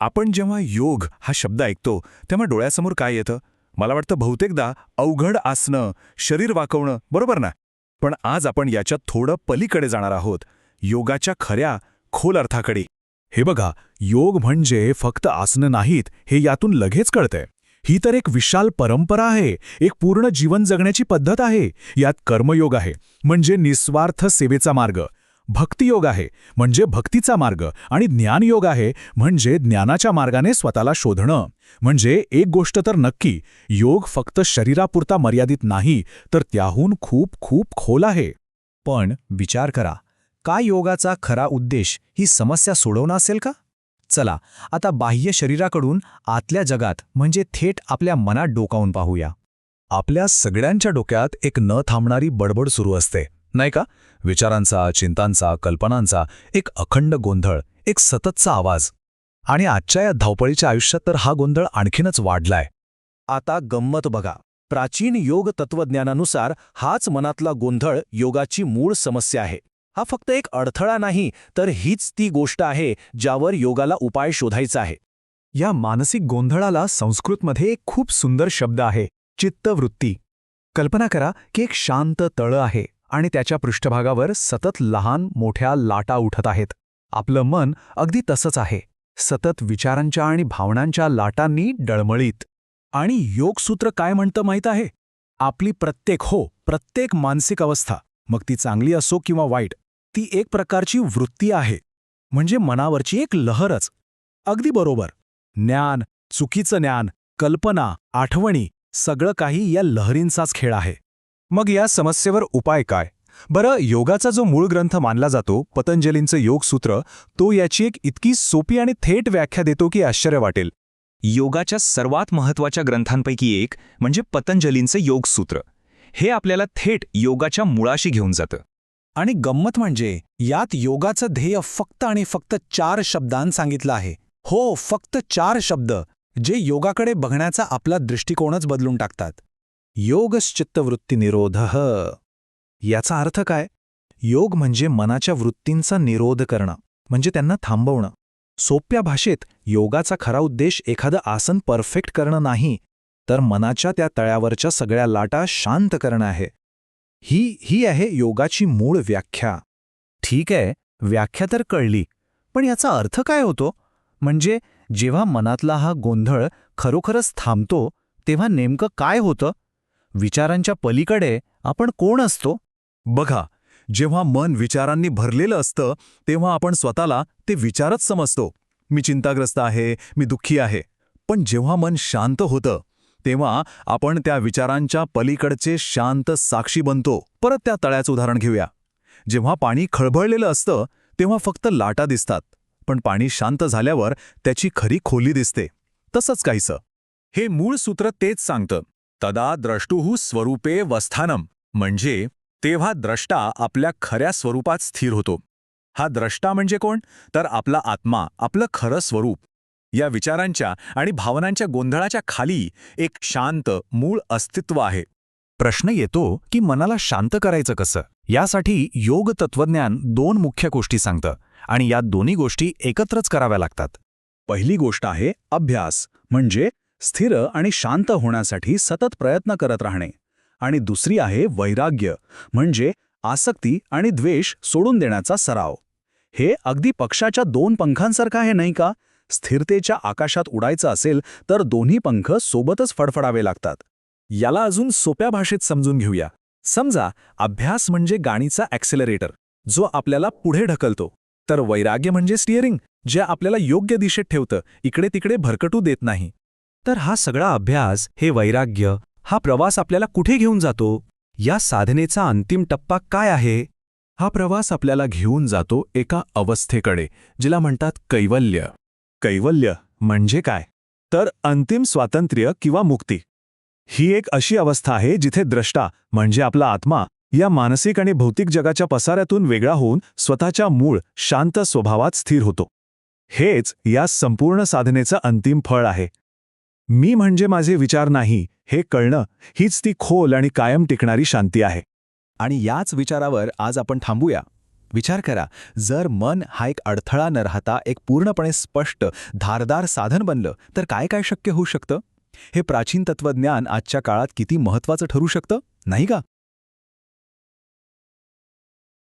आपण जेव्हा योग हा शब्द ऐकतो तेव्हा डोळ्यासमोर काय येतं? मला वाटतं बहुतेकदा अवघड आसनं, शरीर वाकवणं, बरोबर ना? पण आज आपण याच्यात थोडं पलीकडे जाणार आहोत, योगाच्या खऱ्या, खोल अर्थाकडे. हे बघा, योग म्हणजे फक्त आसनं नाहीत हे यातून लगेच कळतंय. ही तर एक विशाल परंपरा आहे, एक पूर्ण जीवन जगण्याची पद्धत आहे. यात कर्मयोग आहे, म्हणजे निस्वार्थ सेवेचा मार्ग. भक्तियोग आहे, म्हणजे भक्तीचा मार्ग. आणि ज्ञानयोग आहे, म्हणजे ज्ञानाच्या मार्गाने स्वतःला शोधणं. म्हणजे एक गोष्ट तर नक्की, योग फक्त शरीरापुरता मर्यादित नाही, तर त्याहून खूप खूप खोल आहे. पण विचार करा, काय योगाचा खरा उद्देश ही समस्या सोडवणं असेल का? चला, आता बाह्य शरीराकडून आतल्या जगात म्हणजे थेट आपल्या मनात डोकावून पाहूया. आपल्या सगळ्यांच्या डोक्यात एक न थांबणारी बडबड सुरू असते, नाही का? विचारांचा, चिंतांचा, कल्पनांचा एक अखंड गोंधळ, एक सततचा आवाज. आणि आजच्या या धावपळीच्या आयुष्यात तर हा गोंधळ आणखीनच वाढलाय. आता गंमत बघा. प्राचीन योग तत्वज्ञानानुसार हाच मनातला गोंधळ योगाची मूळ समस्या आहे. हा फक्त एक अडथळा नाही, तर हीच ती गोष्ट आहे ज्यावर योगाला उपाय शोधायचा आहे. या मानसिक गोंधळाला संस्कृतमध्ये एक खूप सुंदर शब्द आहे, चित्तवृत्ती. कल्पना करा की एक शांत तळं आहे आणि त्याच्या पृष्ठभागावर सतत लहान मोठ्या लाटा उठत आहेत. आपलं मन अगदी तसंच आहे, सतत विचारांच्या आणि भावनांच्या लाटांनी डळमळीत. आणि योगसूत्र काय म्हणतं माहीत आहे? आपली प्रत्येक मानसिक अवस्था, मग ती चांगली असो किंवा वाईट, ती एक प्रकारची वृत्ती आहे, म्हणजे मनावरची एक लहरच. अगदी बरोबर. ज्ञान, चुकीचं ज्ञान, कल्पना, आठवणी, सगळं काही या लहरींचाच खेळ आहे. मग या समस्येवर उपाय काय? बरं, योगाचा जो मूळ ग्रंथ मानला जातो, पतंजलींचं योगसूत्र, तो याची एक इतकी सोपी आणि थेट व्याख्या देतो की आश्चर्य वाटेल. योगाच्या सर्वात महत्त्वाच्या ग्रंथांपैकी एक म्हणजे पतंजलींचं योगसूत्र. हे आपल्याला थेट योगाच्या मुळाशी घेऊन जातं. आणि गंमत म्हणजे यात योगाचं ध्येय फक्त आणि फक्त 4 शब्दांत सांगितलं आहे. हो, फक्त 4 शब्द, जे योगाकडे बघण्याचा आपला दृष्टिकोनच बदलून टाकतात. योगश्चित्तवृत्ती निरोधः. याचा अर्थ काय? योग म्हणजे मनाच्या वृत्तींचा निरोध करणं, म्हणजे त्यांना थांबवणं. सोप्या भाषेत योगाचा खरा उद्देश एखादं आसन परफेक्ट करणं नाही, तर मनाच्या त्या तळ्यावरच्या सगळ्या लाटा शांत करणं आहे. ही आहे योगाची मूळ व्याख्या. ठीक आहे, व्याख्या तर कळली, पण याचा अर्थ काय होतो? म्हणजे जेव्हा मनातला हा गोंधळ खरोखरच थांबतो, तेव्हा नेमकं काय होतं? विचारांच्या पलीकडे आपण कोण असतो? बघा, जेव्हा मन विचारांनी भरलेलं असतं तेव्हा आपण स्वतःला ते विचारच समजतो. मी चिंताग्रस्त आहे, मी दुःखी आहे. पण जेव्हा मन शांत होतं तेव्हा आपण त्या विचारांच्या पलीकडचे शांत साक्षी बनतो. परत त्या तळ्याचं उदाहरण घेऊया. जेव्हा पाणी खळबळलेलं असतं तेव्हा फक्त लाटा दिसतात, पण पाणी शांत झाल्यावर त्याची खरी खोली दिसते. तसंच काहीसं हे मूळ सूत्र तेच सांगतं. तदा द्रष्टुः स्वरूपे वस्थानम, म्हणजे तेव्हा द्रष्टा आपल्या खऱ्या स्वरूपात स्थिर होतो. हा द्रष्टा म्हणजे कोण? तर आपला आत्मा, आपलं खरं स्वरूप. या विचारांच्या आणि भावनांच्या गोंधळाच्या खाली एक शांत मूळ अस्तित्व आहे. प्रश्न येतो की मनाला शांत करायचं कसं? यासाठी योग तत्वज्ञान 2 मुख्य गोष्टी सांगतं, आणि या दोन्ही गोष्टी एकत्रच कराव्या लागतात. पहिली गोष्ट आहे अभ्यास, म्हणजे स्थिर आणि शांत होण्यासाठी सतत प्रयत्न करत राहणे. आणि दुसरी आहे वैराग्य, म्हणजे आसक्ती आणि द्वेष सोडून देण्याचा सराव. हे अगदी पक्षाच्या 2 पंखांसारखं आहे, नाही का? स्थिरतेच्या आकाशात उडायचं असेल तर दोन्ही पंख सोबतच फडफडावे लागतात. याला अजून सोप्या भाषेत समजून घेऊया. समजा अभ्यास म्हणजे गाडीचा ॲक्सेलरेटर, जो आपल्याला पुढे ढकलतो, तर वैराग्य म्हणजे स्टिअरिंग, जे आपल्याला योग्य दिशेत ठेवतं, इकडे तिकडे भरकटू देत नाही. तर हा सगळा अभ्यास, हे वैराग्य, हा प्रवास आपल्याला कुठे घेऊन जातो? या साधनेचा अंतिम टप्पा काय आहे? हा प्रवास आपल्याला घेऊन जातो एका अवस्थेकडे, जिला म्हणतात कैवल्य. कैवल्य म्हणजे काय? तर अंतिम स्वातंत्र्य किंवा मुक्ती. ही एक अशी अवस्था आहे जिथे द्रष्टा म्हणजे आपला आत्मा या मानसिक आणि भौतिक जगाच्या पसाऱ्यातून वेगळा होऊन स्वतःच्या मूळ शांत स्वभावात स्थिर होतो. हेच या संपूर्ण साधनेचं अंतिम फळ आहे. मी म्हणजे माझे विचार नाही, हे कळणं, हीच ती खोल आणि कायम टिकणारी शांती आहे. आणि याच विचारावर आज आपण थांबूया. विचार करा, जर मन हा एक अडथळा न राहता एक पूर्णपणे स्पष्ट, धारदार साधन बनलं तर काय काय शक्य होऊ शकतं? हे प्राचीन तत्वज्ञान आजच्या काळात किती महत्त्वाचं ठरू शकतं, नाही का?